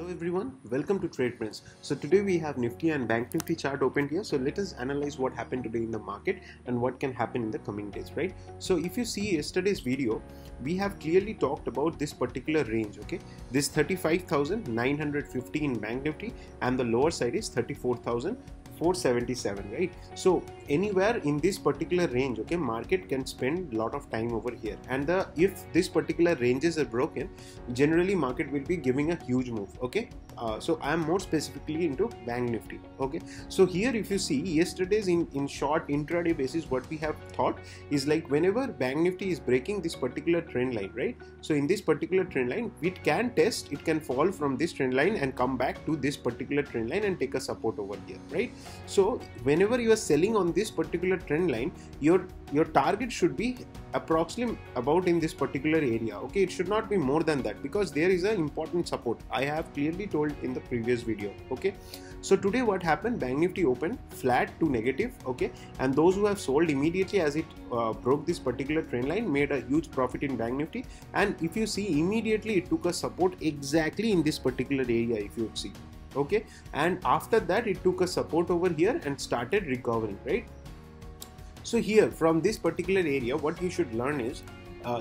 Everyone, welcome to Trade Prince. So today we have Nifty and Banknifty chart opened here. So let us analyze what happened today in the market and what can happen in the coming days, right? So if you see yesterday's video, we have clearly talked about this particular range, okay? This 35,950 in Banknifty and the lower side is 34,477, right? So anywhere in this particular range, okay, market can spend a lot of time over here, and if this particular ranges are broken, generally market will be giving a huge move, okay? So I am more specifically into Bank Nifty, okay? So here if you see yesterday's in short intraday basis, what we have thought is like whenever Bank Nifty is breaking this particular trend line, right? So in this particular trend line, it can test, it can fall from this trend line and come back to this particular trend line and take a support over here, right? So whenever you are selling on this particular trend line, your target should be approximately about in this particular area, okay? It should not be more than that because there is an important support. I have clearly told in the previous video, okay? So today what happened, Bank Nifty opened flat to negative, okay? And those who have sold immediately as it broke this particular trend line made a huge profit in Bank Nifty. And if you see, immediately it took a support exactly in this particular area, if you see, okay? And after that it took a support over here and started recovering, right? So here from this particular area, what you should learn is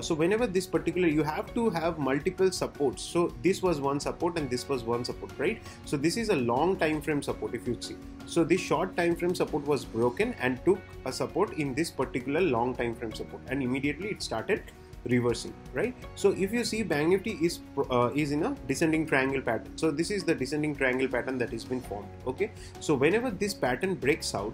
so whenever this particular, you have to have multiple supports. So this was one support and this was one support, right? So this is a long time frame support, if you see. So this short time frame support was broken and took a support in this particular long time frame support, and immediately it started reversing, right? So if you see, Bank Nifty is in a descending triangle pattern. So this is the descending triangle pattern that has been formed, okay? So whenever this pattern breaks out,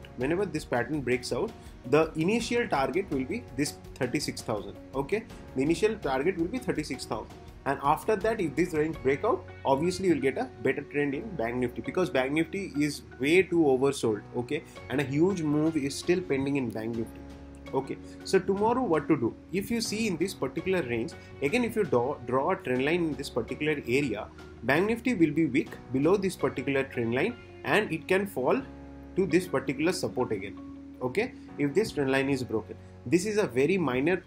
the initial target will be this 36,000, okay? The initial target will be 36,000, and after that, if this range break out, obviously you'll get a better trend in Bank Nifty because Bank Nifty is way too oversold, okay? And a huge move is still pending in Bank Nifty. Okay, so tomorrow what to do? If you see in this particular range, again if you draw a trend line in this particular area, Bank Nifty will be weak below this particular trend line and it can fall to this particular support again, okay? If this trend line is broken, this is a very minor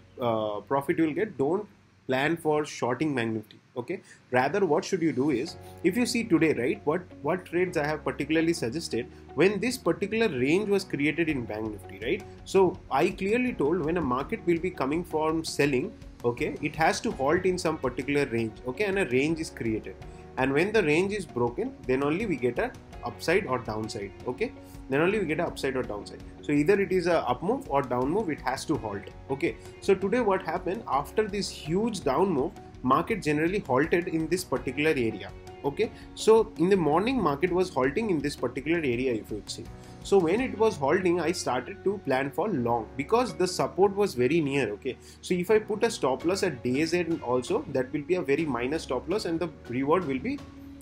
profit you will get. Don't plan for shorting Bank Nifty, okay? Rather, what should you do is, if you see today, right, what trades I have particularly suggested when this particular range was created in Bank Nifty, right? So I clearly told when a market will be coming from selling, okay, it has to halt in some particular range, okay, and a range is created, and when the range is broken, then only we get a upside or downside, okay? Then only we get a upside or downside. So either it is a up move or down move, it has to halt, okay? So today what happened, after this huge down move, market generally halted in this particular area, okay? So in the morning, market was halting in this particular area, if you see. So when it was halting, I started to plan for long because the support was very near, okay? So if I put a stop loss at day's end also, that will be a very minor stop loss and the reward will be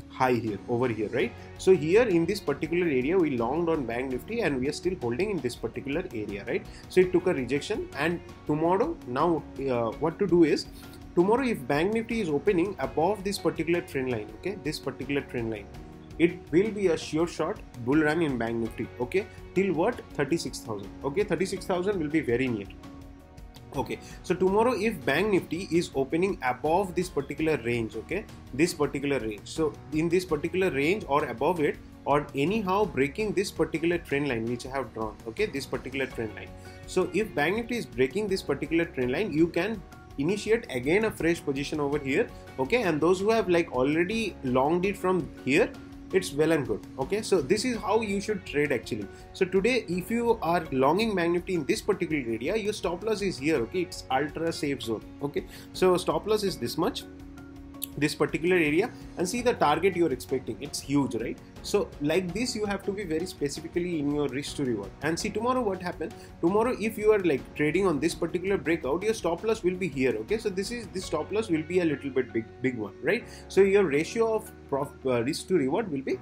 high here, over here, right? So here in this particular area, we longed on Bank Nifty and we are still holding in this particular area, right? So it took a rejection, and tomorrow, now what to do is, tomorrow if Bank Nifty is opening above this particular trend line, okay, this particular trend line, it will be a sure shot bull run in Bank Nifty, okay, till what? 36,000, okay? 36,000 will be very near. Okay, so tomorrow if Bank Nifty is opening above this particular range, okay, this particular range, so in this particular range or above it, or anyhow breaking this particular trend line which I have drawn, okay, this particular trend line. So if Bank Nifty is breaking this particular trend line, you can initiate again a fresh position over here, okay? And those who have like already longed it from here, it's well and good, okay? So this is how you should trade actually. So today if you are longing Bank Nifty in this particular area, your stop loss is here, okay? It's ultra safe zone, okay? So stop loss is this much, this particular area, and see the target you're expecting, it's huge, right? So like this you have to be very specifically in your risk to reward. And see tomorrow what happened, tomorrow if you are like trading on this particular breakout, your stop loss will be here, okay? So this stop loss will be a little bit big one, right? So your ratio of risk to reward will be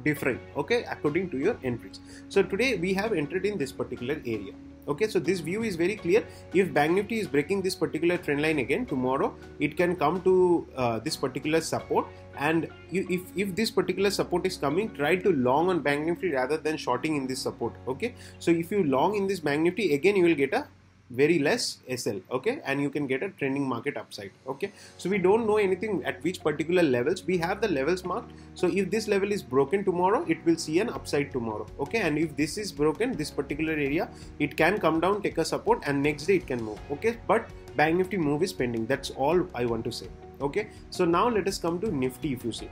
different, okay, according to your entries. So today we have entered in this particular area. Okay, so this view is very clear. If Bank Nifty is breaking this particular trend line again tomorrow, it can come to this particular support, and if this particular support is coming, try to long on Bank Nifty rather than shorting in this support. Okay, so if you long in this Bank Nifty, again you will get a very less SL, okay, and you can get a trending market upside, okay. So we don't know anything at which particular levels. We have the levels marked, so if this level is broken tomorrow, it will see an upside tomorrow, okay, and if this is broken, this particular area, it can come down, take a support, and next day it can move, okay. But Bank Nifty move is pending. That's all I want to say, okay. So now let us come to Nifty. If you see,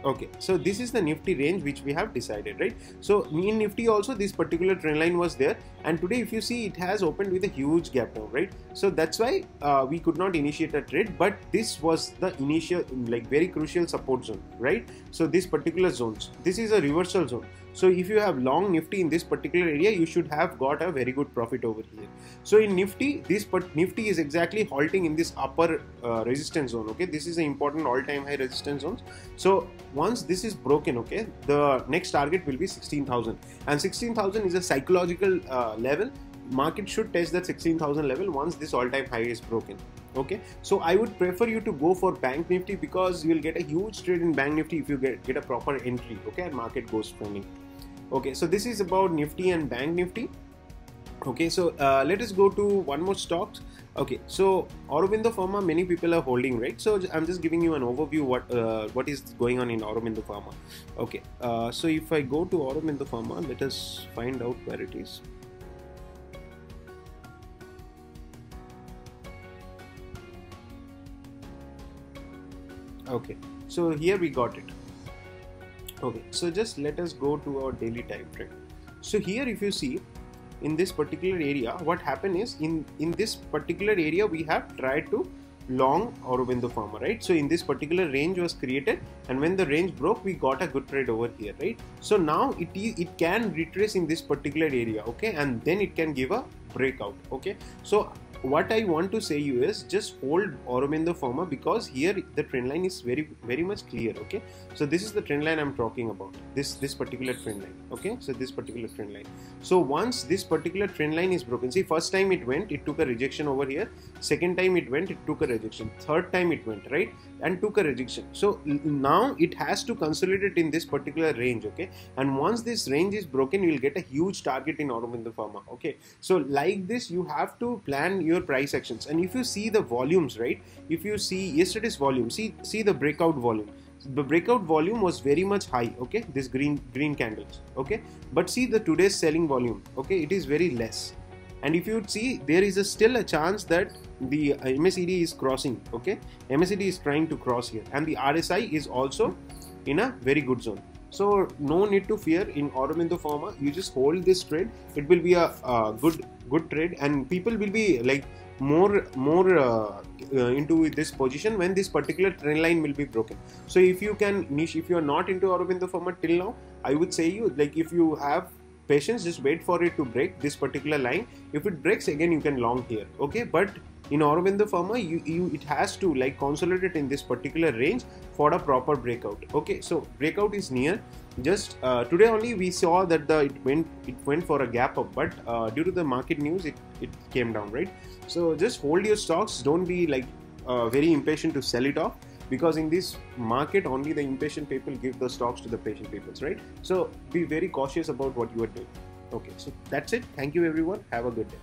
okay, so this is the Nifty range which we have decided, right? So in Nifty also this particular trend line was there, and today if you see, it has opened with a huge gap down, right? So that's why we could not initiate a trade, but this was the initial, like, very crucial support zone, right? So this particular zones, this is a reversal zone. So if you have long Nifty in this particular area, you should have got a very good profit over here. So in Nifty, Nifty is exactly halting in this upper resistance zone, okay. This is an important all-time high resistance zones. So once this is broken, okay, the next target will be 16,000, and 16,000 is a psychological level. Market should test that 16,000 level once this all-time high is broken, okay. So I would prefer you to go for Bank Nifty, because you will get a huge trade in Bank Nifty if you get a proper entry, okay, and market goes trending. Okay, so this is about Nifty and Bank Nifty. Okay, so let us go to one more stocks. Okay, so Aurobindo Pharma, many people are holding, right? So I'm just giving you an overview what is going on in Aurobindo Pharma. Okay, so if I go to Aurobindo Pharma, let us find out where it is. Okay, so here we got it. Okay, so just let us go to our daily time frame. So here if you see, in this particular area, what happened is, in this particular area we have tried to long Aurobindo Pharma, right? So in this particular range was created, and when the range broke, we got a good trade over here, right? So now it can retrace in this particular area, okay, and then it can give a breakout, okay. So what I want to say you is, just hold Aurobindo Pharma, because here the trend line is very much clear, okay. So this is the trend line I'm talking about, this particular trend line, okay. So this particular trend line, so once this particular trend line is broken, see, first time it went, it took a rejection over here, second time it went, it took a rejection, third time it went, right, and took a rejection. So now it has to consolidate in this particular range, okay, and once this range is broken, you will get a huge target in Aurobindo Pharma, okay. So like this, you have to plan your price actions. And if you see the volumes, right, if you see yesterday's volume, see the breakout volume. The breakout volume was very much high, okay, this green candles, okay, but see the today's selling volume, okay, it is very less. And if you see, there is still a chance that the MACD is crossing, okay, MACD is trying to cross here, and the RSI is also in a very good zone. So no need to fear in Aurobindo Pharma. You just hold this trade. It will be a good trade, and people will be like more into this position when this particular trend line will be broken. So if you can niche, if you are not into Aurobindo Pharma till now, I would say you, like, if you have patience, just wait for it to break this particular line. If it breaks again, you can long here, okay. But in Aurobindo Pharma, it has to like consolidate in this particular range for a proper breakout, okay. So breakout is near. Just today only we saw that it went for a gap up, but due to the market news, it came down, right? So just hold your stocks. Don't be like very impatient to sell it off, because in this market only the impatient people give the stocks to the patient people, right? So be very cautious about what you are doing. Okay, so that's it. Thank you everyone. Have a good day.